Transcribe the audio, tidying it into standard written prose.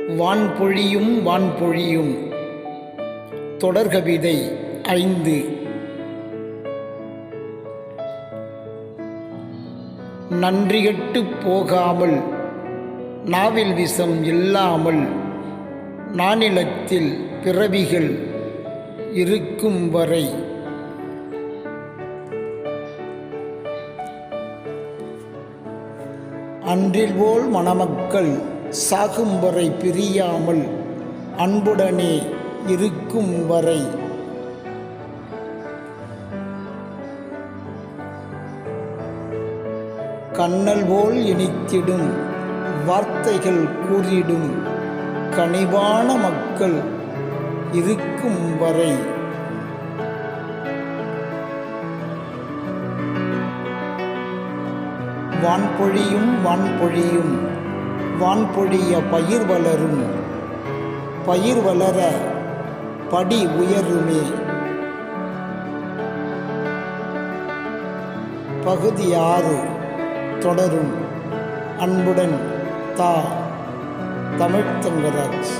வான்பொழியும் வான்பொழியும். தொடர்கவிதை 5. நன்றிகெட்டுப் போகாமல் நாவில் விஷம் இல்லாமல் நானிலத்தில் பிறவிகள் இருக்கும் வரை அன்றில் போல் மணமக்கள் சாகும் வரை பிரியாமல் அன்புடனே இருக்கும் வரை கண்ணல் போல் இனித்திடும் வார்த்தைகள் கூறிடும் கனிவான மக்கள் இருக்கும் வரை வான்பொழியும் வான்பொழியும். வான்பொழிய பயிர் வளரும், பயிர் வளர படி உயருமே. பகுதி 6 தொடரும். அன்புடன் தா. தமிழ்த்தங்கராஜ்.